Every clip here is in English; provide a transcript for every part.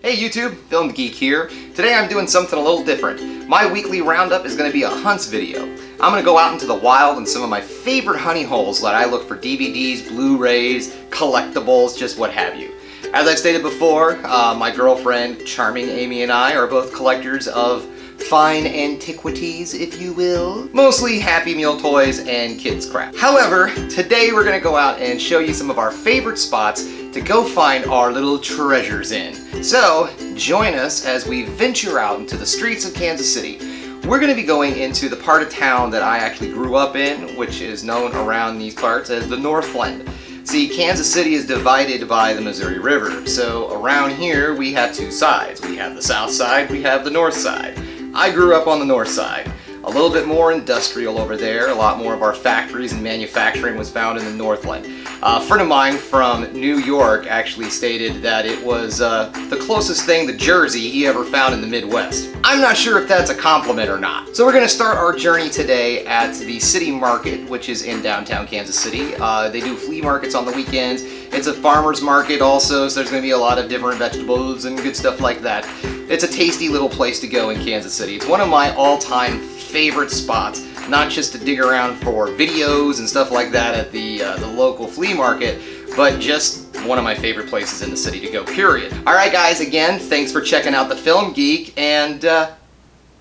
Hey YouTube, Film Geek here. Today I'm doing something a little different. My weekly roundup is going to be a hunts video. I'm going to go out into the wild in some of my favorite honey holes that I look for DVDs, Blu-rays, collectibles, just what have you. As I've stated before, my girlfriend, charming Amy, and I are both collectors of fine antiquities, if you will. Mostly Happy Meal toys and kids crap. However, today we're going to go out and show you some of our favorite spots to go find our little treasures in. So, join us as we venture out into the streets of Kansas City. We're going to be going into the part of town that I actually grew up in, which is known around these parts as the Northland. See, Kansas City is divided by the Missouri River, so around here we have two sides. We have the south side, we have the north side. I grew up on the north side. A little bit more industrial over there. A lot more of our factories and manufacturing was found in the Northland. A friend of mine from New York actually stated that it was the closest thing to Jersey he ever found in the Midwest. I'm not sure if that's a compliment or not. So we're going to start our journey today at the City Market, which is in downtown Kansas City. They do flea markets on the weekends. It's a farmer's market also, so there's going to be a lot of different vegetables and good stuff like that. It's a tasty little place to go in Kansas City. It's one of my all-time favorite spots, not just to dig around for videos and stuff like that at the local flea market, but just one of my favorite places in the city to go, period. Alright guys, again, thanks for checking out the Film Geek, and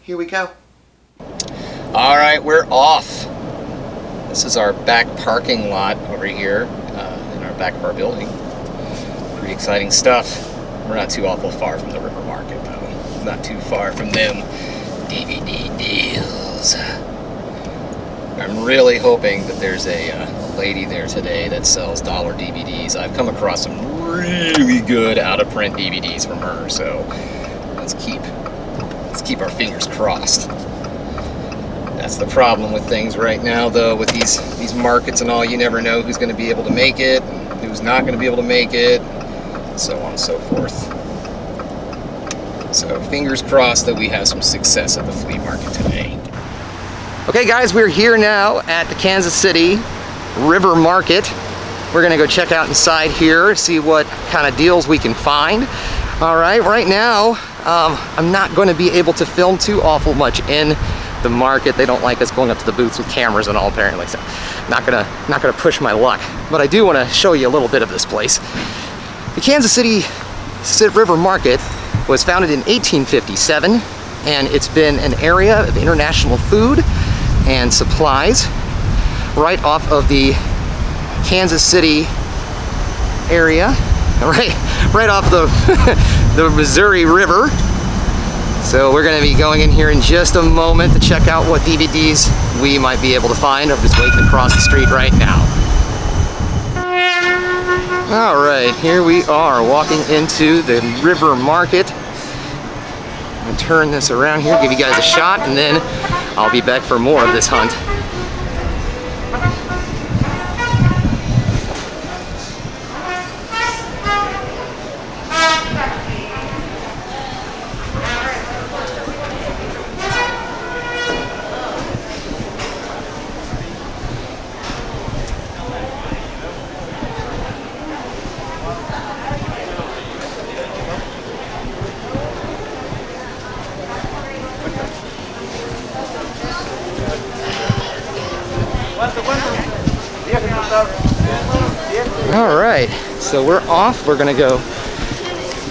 here we go. Alright, we're off. This is our back parking lot over here in our back of our building. Pretty exciting stuff. We're not too awful far from the River Market though. Not too far from them DVD deals. I'm really hoping that there's a lady there today that sells dollar DVDs. I've come across some really good out-of-print DVDs from her, so let's keep our fingers crossed. That's the problem with things right now, though, with these markets and all. You never know who's going to be able to make it, who's not going to be able to make it, so on and so forth. So fingers crossed that we have some success at the flea market today. Okay guys, we're here now at the Kansas City River Market. We're gonna go check out inside here, see what kind of deals we can find. Alright, right now, I'm not going to be able to film too awful much in the market. They don't like us going up to the booths with cameras and all, apparently, so not gonna push my luck. But I do want to show you a little bit of this place. The Kansas City River Market was founded in 1857, and it's been an area of international food and supplies right off of the Kansas City area, right off the Missouri River. So we're going to be going in here in just a moment to check out what DVDs we might be able to find. I'm just waiting across the street right now. Alright, here we are walking into the River Market. I'm going to turn this around here, give you guys a shot, and then I'll be back for more of this hunt. Alright, so we're off. We're gonna go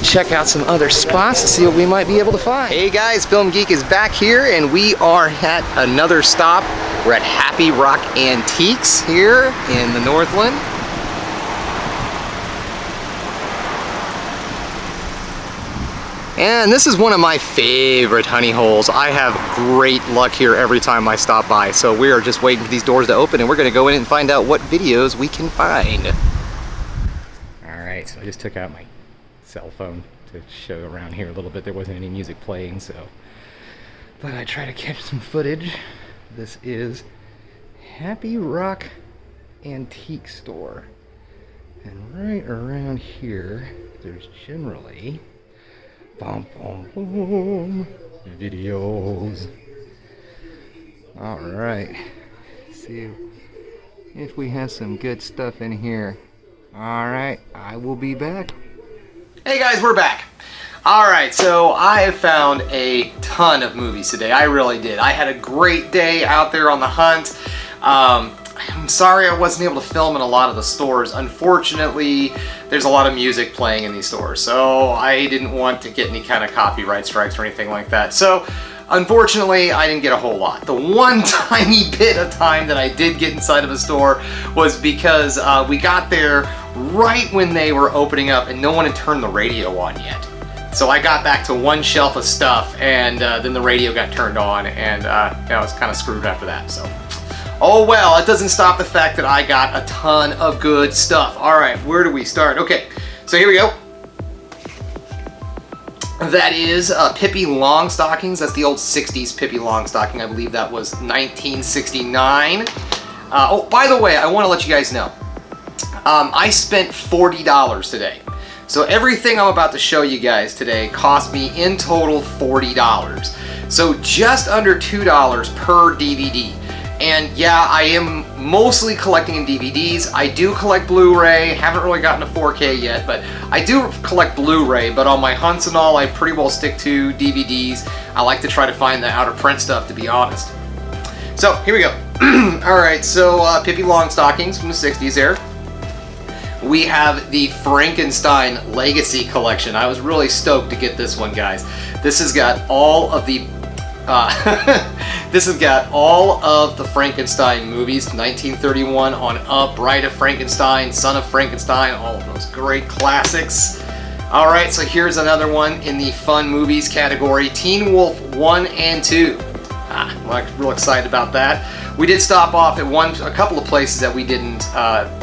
check out some other spots to see what we might be able to find. Hey guys, Film Geek is back here, and we are at another stop. We're at Happy Rock Antiques here in the Northland. And this is one of my favorite honey holes. I have great luck here every time I stop by. So we are just waiting for these doors to open, and we're gonna go in and find out what videos we can find. Alright, so I just took out my cell phone to show around here a little bit. There wasn't any music playing, so but I try to catch some footage. This is Happy Rock Antique Store. And right around here, there's generally videos. Alright, see if we have some good stuff in here. Alright, I will be back. Hey guys, we're back. Alright, so I found a ton of movies today. I really did. I had a great day out there on the hunt. I'm sorry I wasn't able to film in a lot of the stores. Unfortunately, there's a lot of music playing in these stores, so I didn't want to get any kind of copyright strikes or anything like that. So, unfortunately, I didn't get a whole lot. The one tiny bit of time that I did get inside of a store was because we got there right when they were opening up and no one had turned the radio on yet. So I got back to one shelf of stuff, and then the radio got turned on, and I was kind of screwed after that. So, oh well, it doesn't stop the fact that I got a ton of good stuff. All right, where do we start? Okay, so here we go. That is Pippi Longstockings. That's the old 60s Pippi Longstocking. I believe that was 1969. Oh, by the way, I want to let you guys know. I spent $40 today. So everything I'm about to show you guys today cost me in total $40. So just under $2 per DVD. And yeah, I am mostly collecting in DVDs. I do collect Blu-ray. Haven't really gotten to 4K yet, but I do collect Blu-ray. But on my hunts and all, I pretty well stick to DVDs. I like to try to find the out of print stuff, to be honest. So here we go. All right, so Pippi Longstockings from the 60s there. We have the Frankenstein Legacy Collection. I was really stoked to get this one, guys. This has got all of the Frankenstein movies, 1931 on up, Bride of Frankenstein, Son of Frankenstein, all of those great classics. All right, so here's another one in the fun movies category, Teen Wolf 1 and 2. I'm real excited about that. We did stop off at a couple of places that we didn't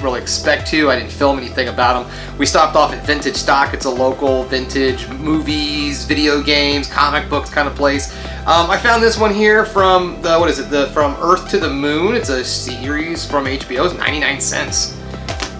really expect to. I didn't film anything about them. We stopped off at Vintage Stock. It's a local vintage movies, video games, comic books kind of place. I found this one here from From Earth to the Moon. It's a series from HBO. It's 99 cents.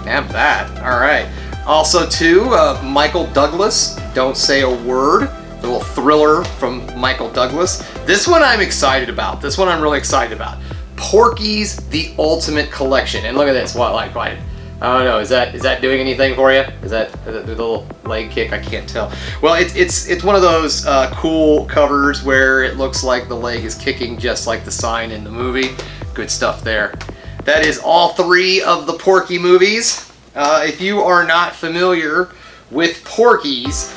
Damn that. All right. Also, too, Michael Douglas, Don't Say a Word. A little thriller from Michael Douglas. This one I'm excited about. This one I'm really excited about. Porky's The Ultimate Collection. And look at this. What, like, I don't know. Is that doing anything for you? Is that the little leg kick? I can't tell. Well, it's one of those cool covers where it looks like the leg is kicking just like the sign in the movie. Good stuff there. That is all three of the Porky movies. If you are not familiar with Porky's,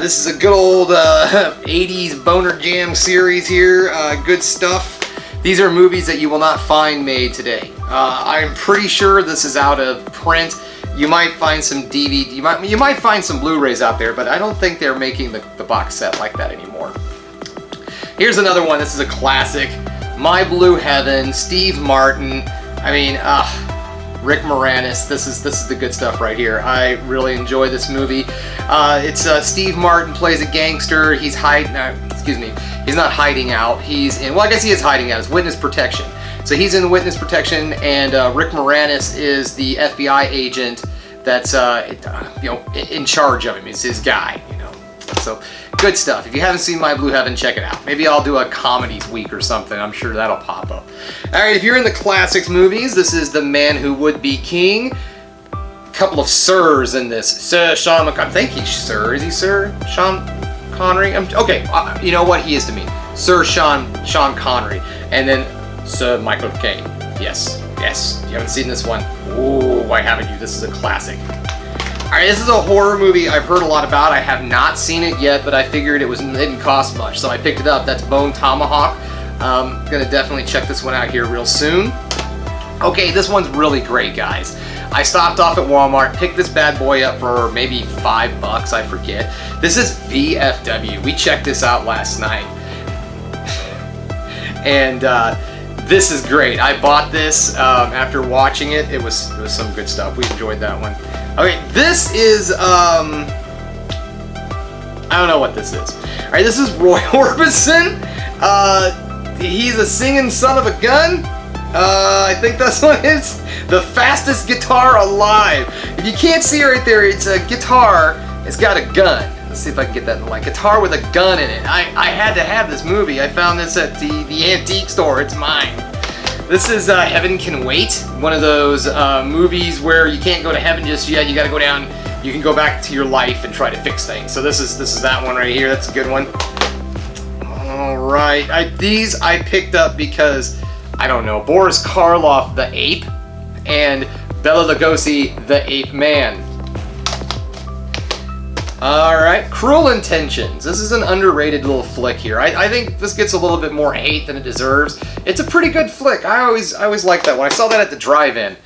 this is a good old 80s Boner Jam series here. Good stuff. These are movies that you will not find made today. I'm pretty sure this is out of print. You might find some DVD, you might find some Blu-rays out there, but I don't think they're making the box set like that anymore. Here's another one. This is a classic. My Blue Heaven, Steve Martin. I mean, Rick Moranis. This is the good stuff right here. I really enjoy this movie. It's Steve Martin plays a gangster. He's he's not hiding out. He's in, well, I guess he is hiding out. It's witness protection. So he's in witness protection, and Rick Moranis is the FBI agent that's in charge of him. It's his guy, you know. So good stuff. If you haven't seen My Blue Heaven, check it out. Maybe I'll do a comedies week or something. I'm sure that'll pop up. All right, if you're in the classics movies, this is The Man Who Would Be King. A couple of sirs in this. Sir Sean McConnery. Thank you, sir. Is he Sir Sean Connery? Okay, you know what? He is to me. Sir Sean Connery. And then Sir Michael Caine. Yes. You haven't seen this one? Ooh, why haven't you? This is a classic. Alright, this is a horror movie I've heard a lot about. I have not seen it yet, but I figured it didn't cost much, so I picked it up. That's Bone Tomahawk. Gonna definitely check this one out here real soon. Okay, this one's really great, guys. I stopped off at Walmart, picked this bad boy up for maybe $5, I forget. This is VFW. We checked this out last night. And this is great. I bought this after watching it. It was some good stuff. We enjoyed that one. Okay, this is, I don't know what this is. All right, this is Roy Orbison. He's a singing son of a gun. I think that's what it is. The fastest guitar alive. If you can't see right there, it's a guitar. It's got a gun. Let's see if I can get that in the light. Guitar with a gun in it. I had to have this movie. I found this at the antique store. It's mine. This is Heaven Can Wait. One of those movies where you can't go to heaven just yet. You got to go down you can go back to your life and try to fix things. So this is that one right here. That's a good one. All right, these I picked up because, I don't know, Boris Karloff, the ape, and Bela Lugosi, the ape man. Alright, Cruel Intentions. This is an underrated little flick here. I think this gets a little bit more hate than it deserves. It's a pretty good flick. I always liked that one. I saw that at the drive-in.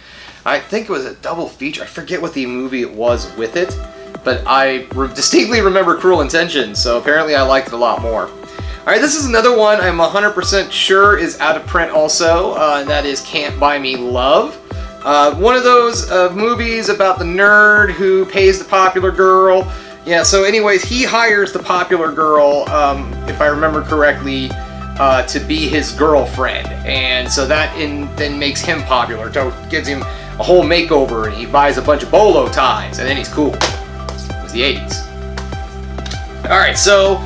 I think it was a double feature. I forget what the movie it was with it, but I distinctly remember Cruel Intentions, so apparently I liked it a lot more. Alright, this is another one I'm 100% sure is out of print also, and that is Can't Buy Me Love. One of those movies about the nerd who pays the popular girl. Yeah, so anyways, he hires the popular girl, if I remember correctly, to be his girlfriend. And so that then makes him popular. So it gives him a whole makeover, and he buys a bunch of bolo ties, and then he's cool. It was the 80s. Alright, so,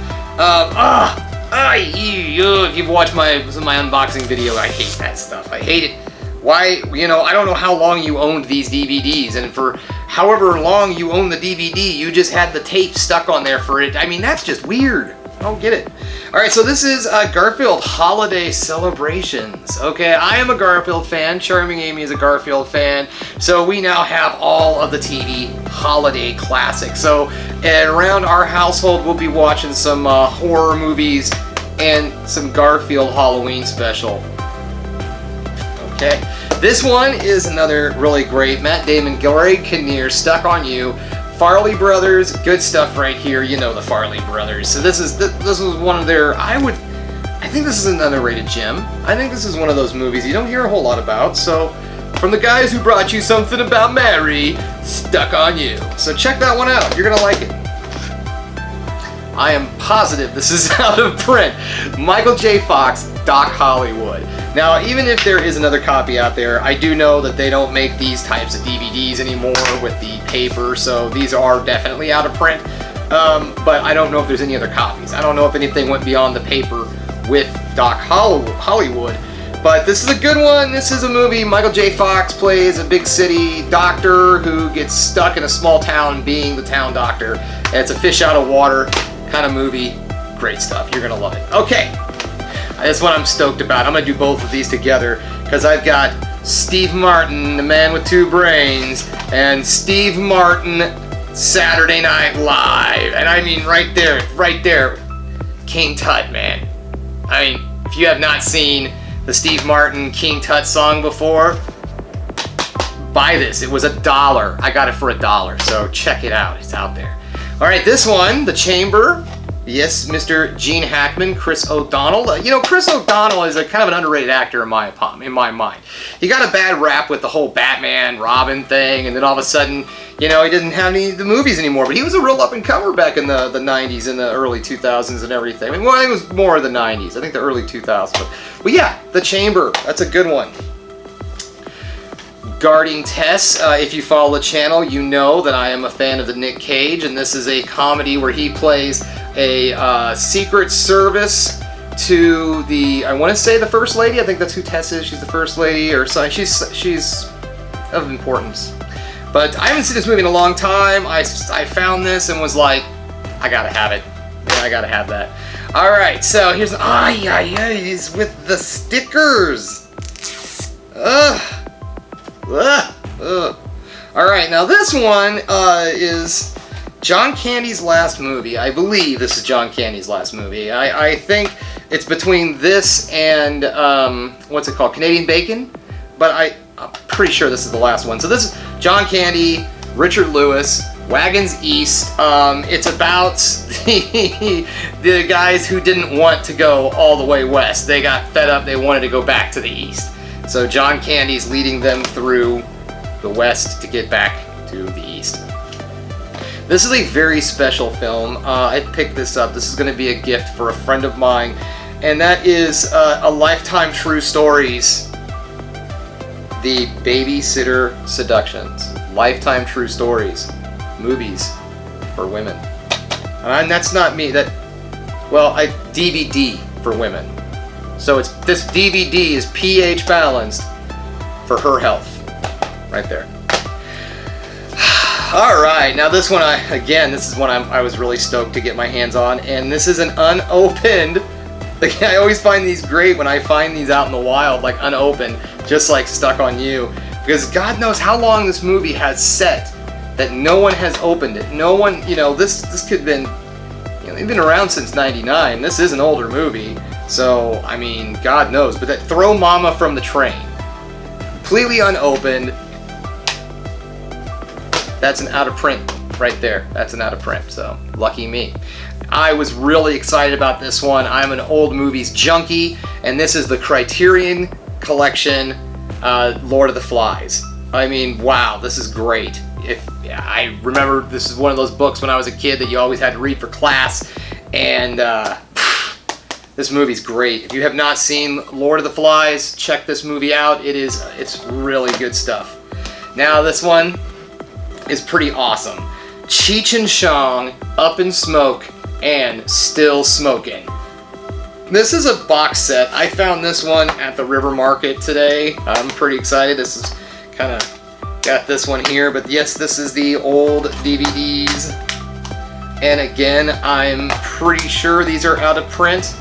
if you've watched my unboxing video, I hate that stuff. I hate it. Why, you know, I don't know how long you owned these DVDs, and for however long you owned the DVD, you just had the tape stuck on there for it. I mean, that's just weird. I don't get it. Alright, so this is Garfield Holiday Celebrations. Okay, I am a Garfield fan. Charming Amy is a Garfield fan. So we now have all of the TV holiday classics. So around our household, we'll be watching some horror movies and some Garfield Halloween special. Okay, this one is another really great Matt Damon, Greg Kinnear, Stuck on You, Farley Brothers, good stuff right here. You know the Farley Brothers. So this was one of their. I think this is an underrated gem. I think this is one of those movies you don't hear a whole lot about. So from the guys who brought you Something About Mary, Stuck on You. So check that one out. You're gonna like it. I am positive this is out of print. Michael J. Fox, Doc Hollywood. Now, even if there is another copy out there, I do know that they don't make these types of DVDs anymore with the paper, so these are definitely out of print. But I don't know if there's any other copies. I don't know if anything went beyond the paper with Doc Hollywood. But this is a good one. This is a movie. Michael J. Fox plays a big city doctor who gets stuck in a small town being the town doctor. And it's a fish out of water kind of movie. Great stuff. You're gonna love it. Okay, that's what I'm stoked about. I'm gonna do both of these together because I've got Steve Martin, the man with two brains, and Steve Martin, Saturday Night Live. And I mean right there, King Tut, man. I mean, if you have not seen the Steve Martin King Tut song before, buy this. It was $1. I got it for $1, so check it out. It's out there. All right, this one, The Chamber. Yes, Mr. Gene Hackman, Chris O'Donnell. You know, Chris O'Donnell is a kind of an underrated actor in my mind. He got a bad rap with the whole Batman, Robin thing, and then all of a sudden, you know, he didn't have any of the movies anymore. But he was a real up-and-comer back in the 90s and the early 2000s and everything. I mean, well, I think it was more of the 90s. I think the early 2000s. But yeah, The Chamber. That's a good one. Guarding Tess. If you follow the channel, you know that I am a fan of the Nick Cage, and this is a comedy where he plays a Secret Service to the, I want to say the First Lady. I think that's who Tess is. She's the First Lady or something. She's of importance. But I haven't seen this movie in a long time. I found this and was like, I gotta have it. Yeah, I gotta have that. All right, so here's he's with the stickers. Alright, now this one is John Candy's last movie. I believe this is John Candy's last movie. I think it's between this and, what's it called? Canadian Bacon? But I'm pretty sure this is the last one. So this is John Candy, Richard Lewis, Wagons East. It's about the guys who didn't want to go all the way west. They got fed up. They wanted to go back to the east. So John Candy's leading them through the west to get back to the east. This is a very special film. I picked this up. This is going to be a gift for a friend of mine, and that is a Lifetime True Stories, The Babysitter Seductions. Lifetime True Stories, movies for women. And that's not me. DVD for women. So this DVD is pH balanced for her health, right there. All right, now this one, this is one I was really stoked to get my hands on, and this is an unopened. I always find these great when I find these out in the wild, like unopened, just like Stuck on You, because God knows how long this movie has set that no one has opened it. No one, this could have been, they've been around since '99. This is an older movie, so I mean, God knows. But that Throw Mama from the Train, completely unopened. That's an out of print right there. That's an out of print, so lucky me. I was really excited about this one. I'm an old movies junkie, and this is the Criterion Collection, Lord of the Flies. I mean, wow, this is great. I remember this is one of those books when I was a kid that you always had to read for class, and this movie's great. If you have not seen Lord of the Flies, check this movie out. It's really good stuff. Now this one is pretty awesome. Cheech and Chong, Up in Smoke, and Still Smoking. This is a box set. I found this one at the River Market today. I'm pretty excited. This is kind of got this one here, but yes, this is the old DVDs. And again, I'm pretty sure these are out of print.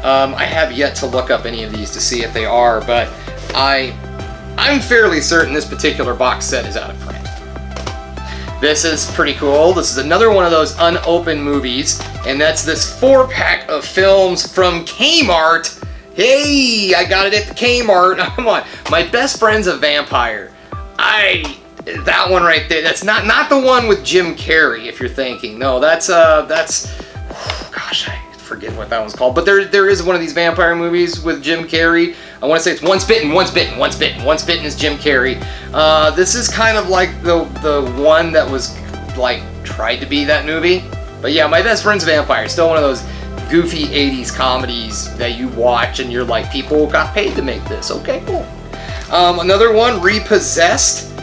I have yet to look up any of these to see if they are, but I'm fairly certain this particular box set is out of print. This is pretty cool. This is another one of those unopened movies, and that's this 4-pack of films from Kmart. Hey, I got it at the Kmart. Come on. My Best Friend's a Vampire. That one right there. That's not the one with Jim Carrey, if you're thinking. No, that's gosh, I forget what that one's called. But there is one of these vampire movies with Jim Carrey. I want to say it's Once Bitten, Once Bitten, Once Bitten. Once Bitten is Jim Carrey. This is kind of like the one that was like tried to be that movie. But yeah, My Best Friend's a Vampire. Still one of those goofy 80s comedies that you watch and you're like, people got paid to make this. Okay, cool. Another one, Repossessed.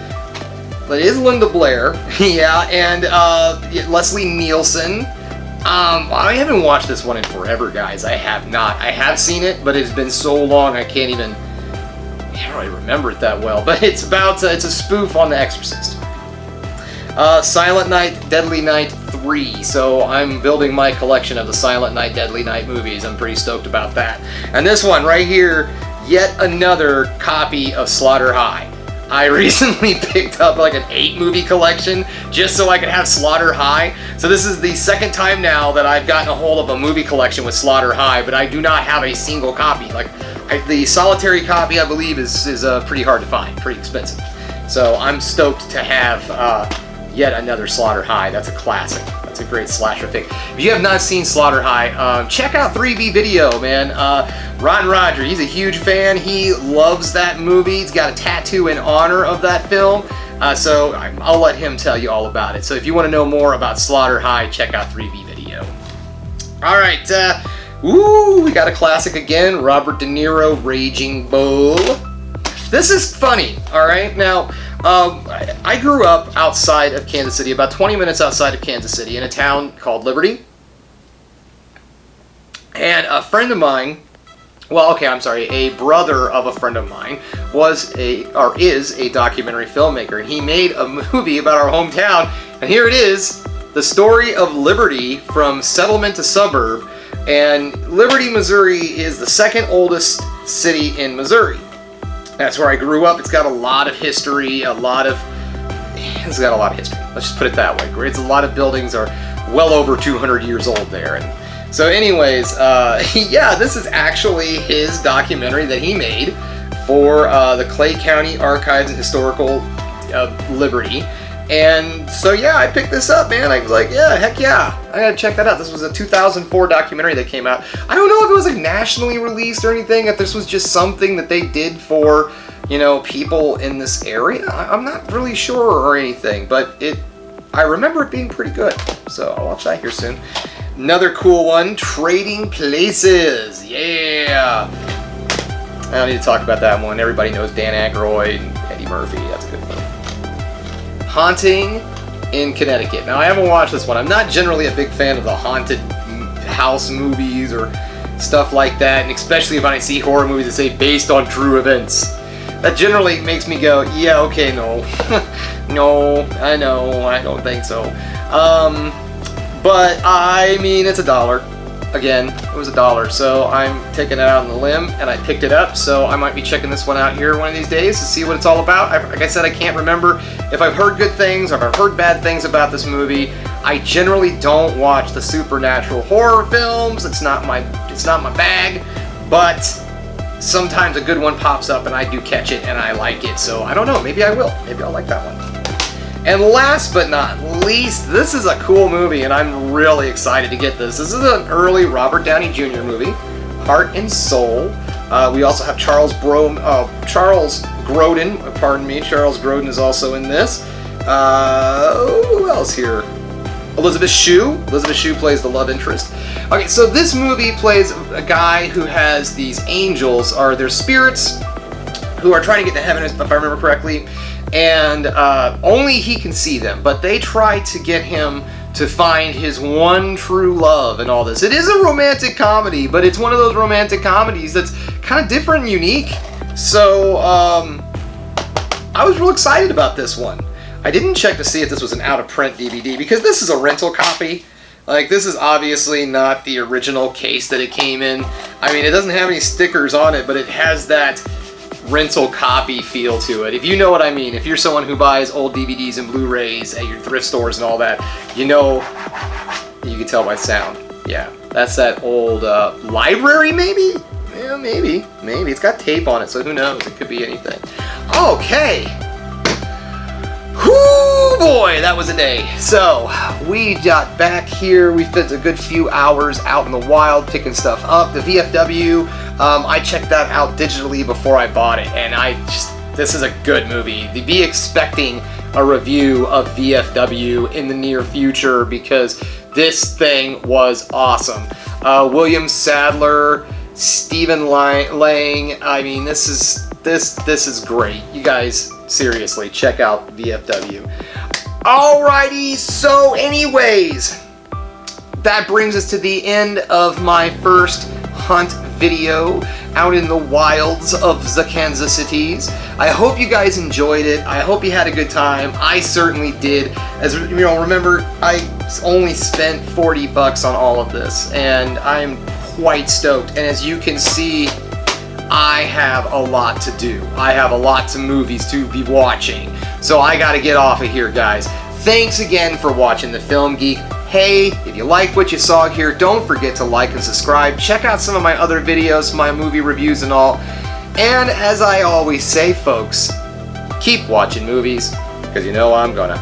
That is Linda Blair. Yeah, and Leslie Nielsen. I haven't watched this one in forever, guys. I have not. I have seen it, but it's been so long I can't really remember it that well. But it's it's a spoof on The Exorcist. Silent Night, Deadly Night 3. So I'm building my collection of the Silent Night, Deadly Night movies. I'm pretty stoked about that. And this one right here, yet another copy of Slaughter High. I recently picked up like an 8-movie collection just so I could have Slaughter High. So this is the second time now that I've gotten a hold of a movie collection with Slaughter High, but I do not have a single copy. Like the solitary copy, I believe, is pretty hard to find, pretty expensive. So I'm stoked to have yet another Slaughter High. That's a classic. That's a great slasher thing. If you have not seen Slaughter High, check out 3B Video, man. Ron Roger, he's a huge fan. He loves that movie. He's got a tattoo in honor of that film. So I'll let him tell you all about it. So if you want to know more about Slaughter High, check out 3B Video. All right. We got a classic again. Robert De Niro, Raging Bull. This is funny, all right? Now, I grew up outside of Kansas City, about 20 minutes outside of Kansas City, in a town called Liberty. And a friend of mine, a brother of a friend of mine is a documentary filmmaker, and he made a movie about our hometown, and here it is, the story of Liberty from settlement to suburb. And Liberty, Missouri is the second oldest city in Missouri. That's where I grew up. It's got a lot of history, Let's just put it that way. It's a lot of buildings are well over 200 years old there. And so anyways, yeah, this is actually his documentary that he made for the Clay County Archives and Historical Liberty. And so yeah, I picked this up, man. I was like, yeah, heck yeah, I gotta check that out. This was a 2004 documentary that came out. I don't know if it was like nationally released or anything, if this was just something that they did for, people in this area. I'm not really sure or anything, but I remember it being pretty good. So I'll watch that here soon. Another cool one, Trading Places. Yeah. I don't need to talk about that one. Everybody knows Dan Aykroyd and Eddie Murphy. That's a good one. Haunting in Connecticut. Now, I haven't watched this one. I'm not generally a big fan of the haunted house movies or stuff like that, and especially if I see horror movies that say based on true events. That generally makes me go, yeah, okay, no. No, I know, I don't think so. But I mean, it's $1. Again, it was $1, so I'm taking it out on the limb, and I picked it up, so I might be checking this one out here one of these days to see what it's all about. Like I said, I can't remember if I've heard good things or if I've heard bad things about this movie. I generally don't watch the supernatural horror films. It's not my bag, but sometimes a good one pops up and I do catch it and I like it, so I don't know, maybe I will. Maybe I'll like that one. And last but not least, this is a cool movie, and I'm really excited to get this. This is an early Robert Downey Jr. movie, Heart and Soul. We also have Charles Grodin. Pardon me, Charles Grodin is also in this. Who else here? Elizabeth Shue. Elizabeth Shue plays the love interest. Okay, so this movie plays a guy who has these angels, or their spirits, who are trying to get to heaven, if I remember correctly. And only he can see them, but they try to get him to find his one true love and all this. It is a romantic comedy, but it's one of those romantic comedies that's kind of different and unique. So I was real excited about this one. I didn't check to see if this was an out-of-print DVD, because this is a rental copy. Like, this is obviously not the original case that it came in. I mean, it doesn't have any stickers on it, but it has that rental copy feel to it, if you know what I mean. If you're someone who buys old DVDs and Blu-rays at your thrift stores and all that, you know, you can tell by sound. Yeah, that's that old library, maybe? Yeah, maybe. It's got tape on it, so who knows? It could be anything. Okay. Whoo, boy, that was a day. So, we got back here. We spent a good few hours out in the wild picking stuff up. The VFW, I checked that out digitally before I bought it, and this is a good movie. Be expecting a review of VFW in the near future, because this thing was awesome. William Sadler, Stephen Lang, I mean, this is great. You guys, seriously, check out VFW. Alrighty, so anyways, that brings us to the end of my first hunt video out in the wilds of the Kansas Cities. I hope you guys enjoyed it. I hope you had a good time. I certainly did. As you know, remember, I only spent $40 on all of this, and I'm quite stoked. And as you can see, I have a lot to do. I have a lot of movies to be watching. So I gotta get off of here, guys. Thanks again for watching The Film Geek. Hey, if you like what you saw here, don't forget to like and subscribe. Check out some of my other videos, my movie reviews and all. And as I always say, folks, keep watching movies, because you know I'm gonna.